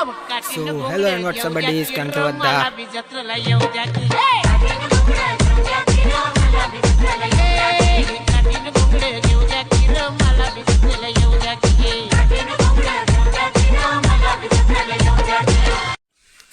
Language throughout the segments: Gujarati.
So hello and what's up buddies, કેમ છો બધા?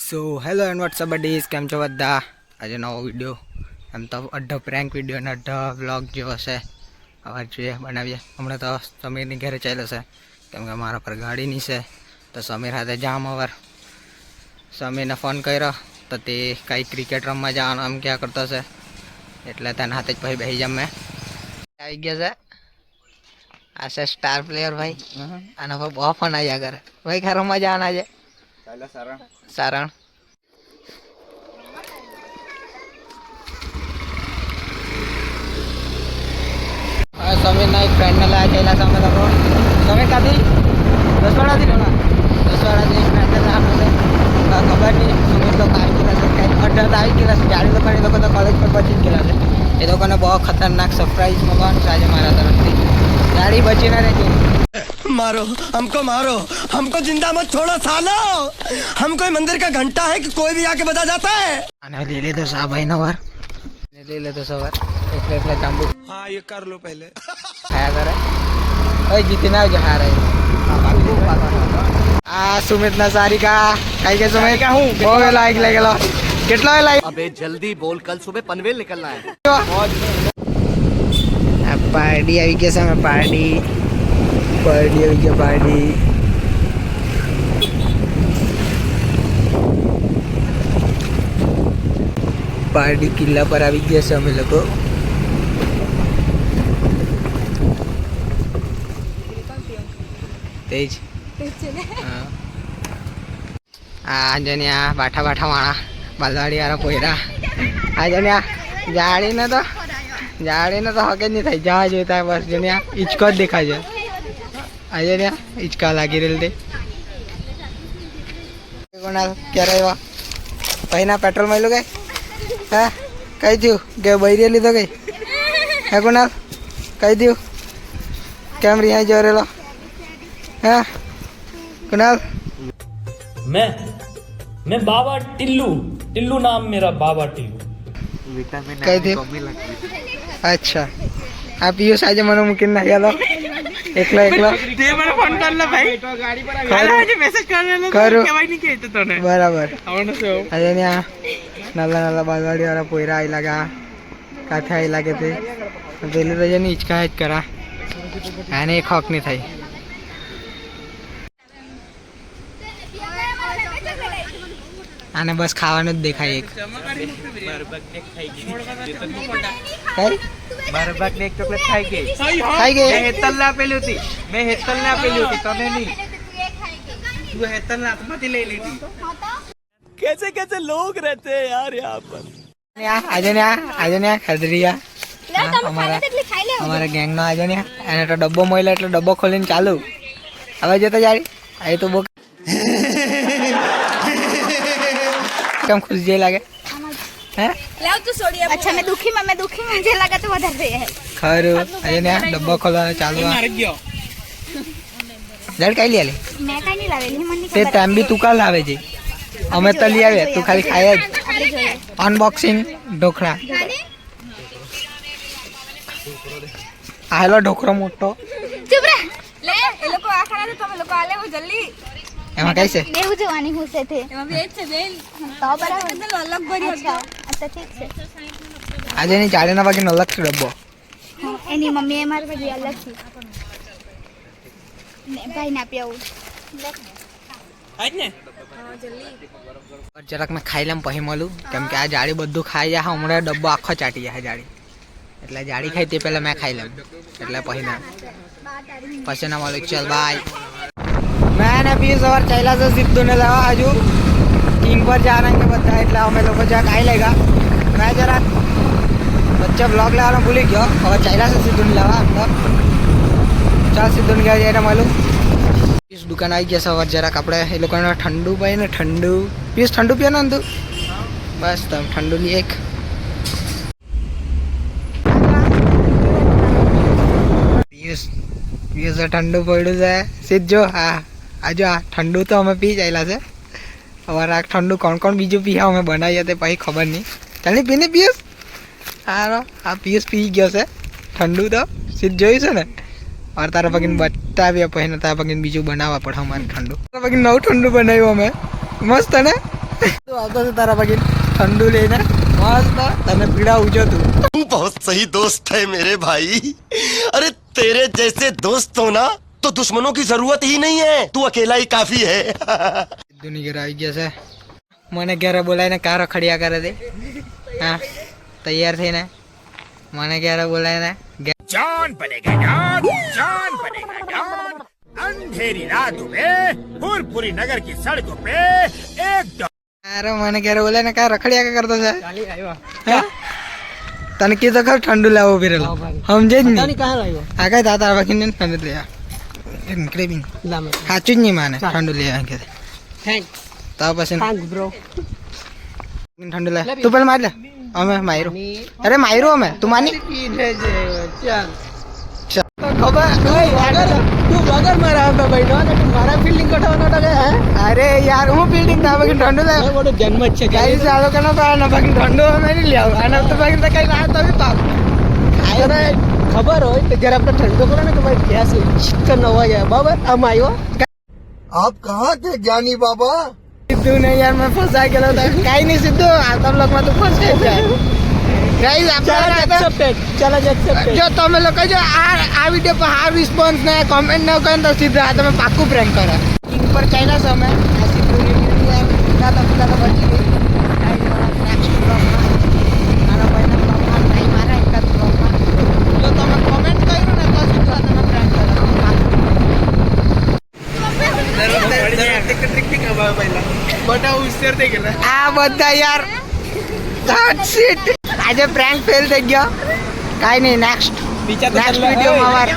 So hello and what's up buddies, કેમ છો બધા? આજે નવો વિડીયો એમ તો અડધો પ્રેન્ક વિડીયો અને અડધો વ્લોગ જેવો છે. હવે જોઈએ બનાવીએ. હમણાં તો સમીરની ઘરે ચાલ્યો છે કેમ કે મારા પર ગાડી નહીં છે, તો સમીર સાથે જામ અવાર સમીરને ફોન કર્યો તો તે કંઈ ક્રિકેટ રમવા જવાનું આમ ક્યાં કરતો છે, એટલે તેના હાથે જ પછી બેસી જામ. મેં આવી ગયા છે. આ છે સ્ટાર પ્લેયર ભાઈ, આના પર બહુ ફોન આવ્યા કરે. ભાઈ ખા રમવા જવાના છે સારણ. સમીરના એક ફ્રેન્ડને લાવ્યા ચાલ્યા છે અમે લોકો. સમીર કાથી દસવાડાથી એક ફ્રેન્ડને લાવવાનું છે. ખબર નહીં સમીર લોકો આવી ગયેલા છે, કંઈક અડધા આવી ગયેલા છે. જાડી લોકોને લોકો તો કોલેજ પર પહોંચી ગયેલા છે. એ લોકોને બહુ ખતરનાક સરપ્રાઈઝ મળવાનું છે આજે મારા તરફથી. ગાડી બચી ના રહેતી. मारो हमको जिंदा मत छोड़ो सालो, हम कोई मंदिर का घंटा है कि कोई भी आके बता जाता है. અને લઈ લીધો સા ભાઈ નો વાર, લઈ લીધો સવાર એટલે ચાંબુ. हाँ ये कर लो पहले. ખાયા કરે. ઓય જીતી ના આવજો હારે. આ સુમિત ના સારિકા કઈ કે સુમિત કા હું બહુ લાઈક લાગેલો. કેટલો લાઈક? अबे जल्दी बोल, कल सुबह पनवेल निकलना है. આ પાર્ટી આવી ગયા છે. અમે પાર્ટી આવી ગયા. પાર્ટી કિલ્લા પર આવી ગયા છે અમે લોકો. તેજ આ જન્યા બાઠા વાળા બાલવાડી વાળા પોયરા. આ જન્યા જાળીને તો હકે જ નહીં થાય. જવા જોઈતા બસ જન્યા હિંચકો જ દેખાય છે. આ જન્યા હિંચકા લાગી રહેલ તે કોના ક્યારે આવ્યા પહેલા પેટ્રોલ મળ્યું કઈ? હા કઈ થયું કે બૈરી લીધો કઈ? હે કુણાલ કઈ થયું? કેમ રિહાઈ જવા રહેલો? હા कुणाल मैं बाबा टिल्लू नाम मेरा बाबा टिल्लू. कही थी? अच्छा आप पीयूष आज मनो मुकिन ना गया એકલો તે મને ફોન કર લે ભાઈ, ગાડી પર આવી મેસેજ કરેલો કહેવાય નહીં કે તો તને બરાબર આવનો છે. આજે ને નાલા બાલવાડી વાળા પોયરા આઈ લાગા કાથે આઈ લાગે તે પેલી તો જેની હિચકા જ કરા આને એક હક નહીં થાય. આને બસ ખાવાનું જ દેખાય. એક બરબક ને એક ચોકલેટ ખાઈ ગઈ. મેં હેતલ ને આપેલી હતી તને નહીં. તું હેતલ ના હાથમાંથી લઈ લીધી. कैसे लोग रहते हैं यार यहाँ पर. આજે ને ખદરિયા અમારા ગેંગ નો આજે ને એને તો ડબ્બો મળ્યો એટલે ડબ્બો ખોલીને ચાલુ. હવે જતો જાડી આ તો બહુ કેમ ખુશ જે લાગે. હે લાવ તું સોડી. अच्छा मैं दुखी मुझे लगा तो વધારે है ખરું. આજે ને ડબ્બો ખોલવાનો ચાલુ. જડ કઈ લે मैं काई नहीं लावेली મને તે ટાઈમ બી તું કાલ લાવે છે. અમે તો લઈ આવે, તું ખાલી ખાય જ. અનબોક્સિંગ ઢોકળા. આ હેલો ઢોકળો મોટો. ચૂપ રે લે એ લોકો આ ખાના તો તમે લોકો આલે હો જલ્દી. એમાં કઈ છે? દેવું જોવાની હું છે તે એમાં બે છે બેન તો બરાબર અલગ ભરી હતો. અચ્છા ઠીક છે. આજે ની ચાળીના વાગે અલગ છે ડબ્બો. એની મમ્મી એ મારા પછી અલગ છે ને ભાઈ ના આપ્યા આજ ને જરાક મેં ખાઈ લઉં પછી મળું, કેમ કે આ જાળી બધું ખાઈ જાય. હમણાં ડબ્બો આખો ચાટી જાય જાળી, એટલે જાળી ખાઈ તે પહેલાં મેં ખાઈ લઉં એટલે પછી ના મળું. ચાલ બાય. मैं ने भी सवार चला से सिद्धू ने लगा हजू टीम पर जा रहे हैं बता એટલે અમે લોકો જા કાઈ લેગા. मैं जरा बच्चा ब्लॉग लगाना भूल गया. હવે ચલા से सिद्धू ने लगा हम ચાલ સિद्धू ને ગયા જઈને મળું. इस दुकान आई गया सवार जरा कपड़े એ લોકોને ઠંડુ ભાઈ ને ઠંડુ પીસ ઠંડુ પીવાનો ને તું બસ તમ ઠંડુ ની એક પીસ ઠંડુ પડ્યું છે સીધો. હા આજો આ ઠંડુ તો અમે પી જાયેલા છે અમારે આ ઠંડુ કોણ બીજું પીએ અમે બનાવીએ તે પછી ખબર નહીં. ચાલી પીને પિયુષ હારો આ પિયુષ પી ગયો છે ઠંડુ તો સીધ જોયું છે ને. और तारा पगीन बताव्या पहिने तारा पगीन बीजू बनावा पड़े हमारे ठंडू तारा पगीन नव ठंडू बनाव्યું અમે મસ્ત ને તો આવતો છે તારા પગીન ઠંડુ લઈને મસ્ત તને પીડાવું જો તું तू बहुत सही दोस्त है मेरे भाई. अरे तेरे जैसे दोस्त हो ना तो दुश्मनों की जरूरत ही नहीं है. तू अकेला ही काफी है. સિદ્ધુની ઘરે આવી ગયા છે. મને ઘરે બોલાવીને કાર રખડ્યા કરે છે. હા તૈયાર થઈને મને ઘરે બોલાવીને जॉन बनेगा जॉन बनेगा जॉन. अंधेरी रातों में फूलपुरी नगर की सड़कों पे एक અરે મને ઘરે બોલાવીને કાર રખડ્યા કરતો છે. હા? તને કીધું ખર ઠંડુ લાવો ફેરેલો સમજે જ નહીં. આ કઈ તાતા વાગીને ઠંડુ લઈ ક્રેવિંગ સાચું જ નહીં માને ઠંડુ લઈ આવે કે તો પછી ઠંડુ લે તું પેલા મારી લે અમે માર્યું અરે માર્યું અમે તું માની અરે યાર હું ફિલ્ડિંગ ના બાકી ઠંડુ લાવ જન્મ જ છે કઈ સારો કે ના બાકી ઠંડુ અમે નહીં લેવું આના તો બાકી તો કઈ ના તો બી પાપ ખબર હોય તો જયારે આપણે ઠંડુ કરો ને તો ભાઈ ગેસ ચિકન અવાજ આવે બરાબર આમ આવ્યો आप कहाँ थे ज्ञानी बाबा? सिद्धू ने यार मैं फंसा गेलो था काही नहीं सिद्धू आता लोग में तो फंसे जाए गाइस चलो जो તમે લોકો જો આ વિડિયો પર હાર રિસ્પોન્સ ને કમેન્ટ ન કરો તો સીધા તમે પાક્કું પ્રેન્ક કરો લિંક પર ચાલ્યા છો અમે આ સિદ્ધુ ની વિડિયો યાર પિતા તો બચી ગઈ નેક્સ્ટ બ્લોગમાં મારા ભાઈના બ્લોગમાં નહીં મારા એકાદ બ્લોગમાં જો તમે કમેન્ટ કર્યું ને તો સીધા તમે પ્રેન્ક કરો આ બધા યાર આજે પ્રેન્ક ફેલ થઈ ગયો કાઈ નહીં નેક્સ્ટ વિડીયોમાં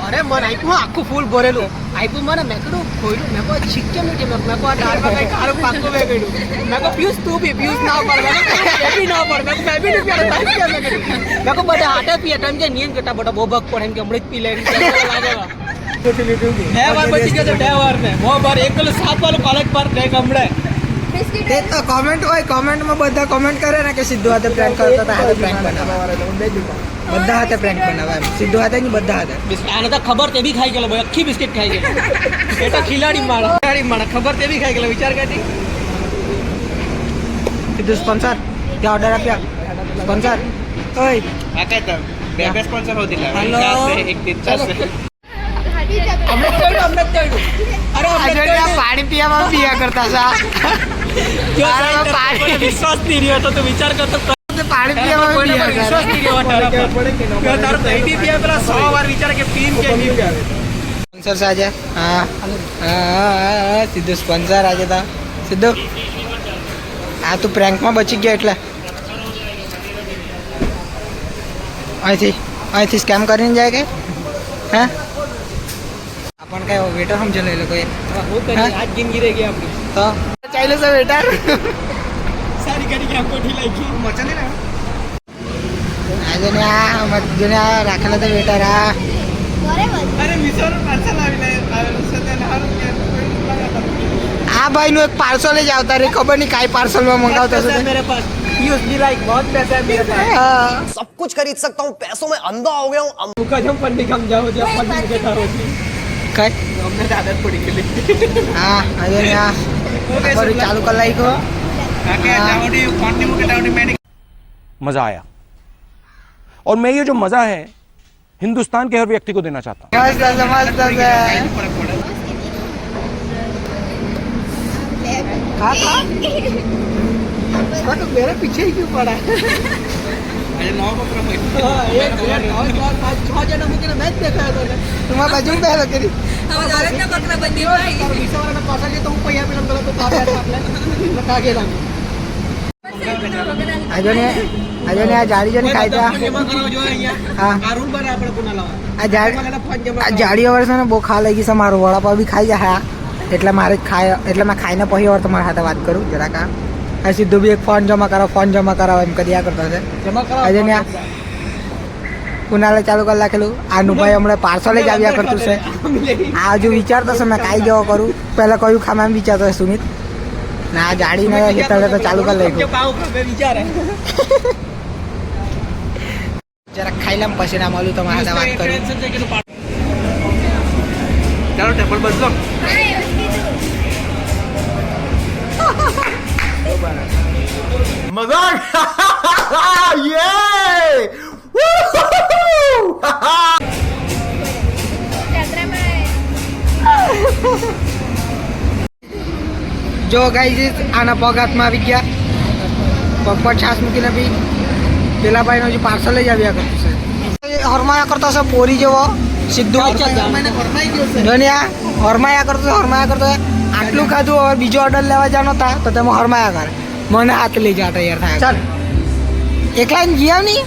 અરે મને આપ્યું આખું ફૂલ ભરેલું આપ્યું મને મેં કીધું ખોઈલું મેં કહો શીખ્યો નથી મેં કહો દાળમાં કઈ ખારું પાકું મેં કહ્યું મેં કહો પિયુષ તું બી પિયુષ ના પડે મેં બી ના પડે મેં બી નહીં પીડે મેં કહો બધા હાટે પીએ ટાઈમ કે નિયમ કેટા બધા બહુ ભગ પડે એમ કે હમણાં જ પી લે લાગેવા કમેન્ટ હોય કમેન્ટમાં બધા કમેન્ટ કરે ને કે સિદ્ધુ હાથે પ્રેન્ક કરતા હતા હાથે પ્રેન્ક બનાવવા બધા હાથે પ્રેન્ક બનાવવા સિદ્ધુ હાથે નહીં બધા હાથે આને તો ખબર તે બી ખાઈ ગયેલો ભાઈ આખી બિસ્કિટ ખાઈ ગયેલો એ તો ખિલાડી માણા ખબર તે બી ખાઈ ગયેલો વિચાર કરતી સિદ્ધુ સ્પોન્સર ત્યાં ઓર્ડર આપ્યા સ્પોન્સર ઓય આ કઈ તો બે સ્પોન્સર હોતી હેલો એક ટીચર છે પાણી પીવામાં પીયા કરતા પાણી વિશ્વાસ નહીં રહ્યો તો તું વિચાર કરતો પાણી પીવામાં વિશ્વાસ નહીં રહ્યો તારો પહેલી પીયા પેલા 100 વાર વિચાર કે પીન કે નહીં સ્પોન્સર છે આજે હા સિદ્ધુ સ્પોન્સર આજે તા સિદ્ધુ આ તું પ્રેન્કમાં બચી ગયો એટલે અહીંથી સ્કેમ કરીને જાય કે હે अपन काय वेटर हम चले लोग आज जिंदगी रह गई अपनी तो चाइलो से वेटर सारी गाड़ी की हमको ढीलाई की मचा नहीं ना आज ने आ मत जने राखला तो वेटर आ अरे मिसर पार्सल आविले सते नहार आ भाई नो एक पार्सल ले जावता रे खबर नहीं काय पार्सल में मंगावता है मेरे पास यूज बी लाइक बहुत पैसा है मेरे पास सब कुछ खरीद सकता हूँ. पैसों में अंधा हो गया हूँ. मुका जम पंडी कम जाओ जब पंडी के थारो काय हमने आदत पड़ी गेली हां आज ने आ पर चालू कर लाई को काके डाउडी क्वांटिटी मुके डाउडी मैंने मजा आया. और मैं ये जो मजा है हिंदुस्तान के हर व्यक्ति को देना चाहता हूँ. मस्त खा तो मेरे पीछे ही क्यों पड़ा अरे 9 बकरा में एक छह जना मुके मैच देखा है तूने तुम्हारा बाजू में पहले करी હવે દરેકના બકરા બંધી ભાઈ विश्वाना पासा ले तो હું પૈયા પેલા પેલા તો કાપે આપલે લખા ગેલા આજને આ જાડી જને કાયદા જમા કરવા જો અહીંયા હા આ રૂલ બને આપણે પુના લાવવા આ જાડી વર્ષ ને બહુ ખા લાગી છે મારો વડાપાવ બી ખાઈ જાય એટલે મારે ખાય એટલે મેં ખાઈને પછી વાર તમારા સાથે વાત કરું જરાક આ સિદ્ધુ બી એક ફોન જમા કરાવો એમ કરી આ કરતા છે જમા કરાવો આજે ને કુનાલે ચાલુ કરી નાખેલું. આનુભાઈ હમણાં પાર્સલ જ આવ્યા કરતું છે. આ હજુ વિચારતો છે મેં કાંઈ જેવો કરું. પહેલાં કયું ખાવા એમ વિચારતો છે સુમિત. ના આ જાડીને હેઠળ તો ચાલુ કરી નાખ્યું. વિચારે જરાક ખાઈ લઉં પછી ના મળ્યું તમારા સાથે વાત કરું. ચાલો ટેબલ બદલો. જો ગાઈઝ આના પગ હાથમાં આવી ગયા. પગ પર છાસ મૂકીને બી પેલા ભાઈનો હજી પાર્સલ જ આવ્યા કરતું છે. હરમાયા કરતો છે પોરી જેવો સીધું ધનિયા હરમાયા કરતો છે. આટલું ખાધું હવે બીજો ઓર્ડર લેવા જવાનો હતા તો તેમાં હરમાયા કરે. મને હાથ લઈ જા તૈયાર થાય. ચાલ એકલા ને ગયા નહીં.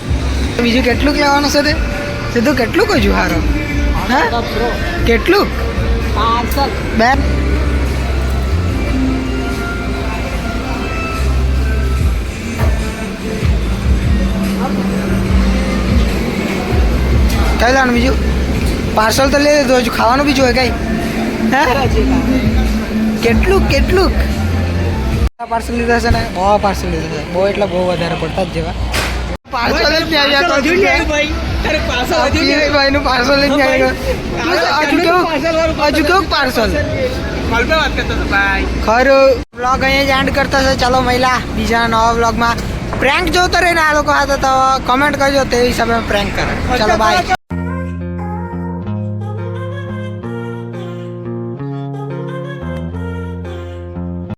બીજું કેટલુંક લેવાનું છે તે સીધું કેટલું હજુ હારો હા કેટલું પાર્સલ બે કઈ લેવાનું બીજું પાર્સલ તો લઈ લીધું હજુ ખાવાનું બીજું હોય કઈ હે કેટલું પાર્સલ લીધા છે ને બહુ પાર્સલ લીધા છે બહુ એટલે બહુ વધારે પડતા જ જેવા પાર્સલ જ નહીં આવ્યા ભાઈનું પાર્સલ જ નહીં આવ્યું હજુ કેવું પાર્સલ ખરું બ્લોગ અહીંયા જ એન્ડ કરતા છે. ચાલો મહિલા બીજા નવા બ્લોગમાં પ્રેન્ક જોતો રહે ને આ લોકો હાથે તો કમેન્ટ કરજો તે હિસાબે પ્રેન્ક કરે. ચાલો બાય.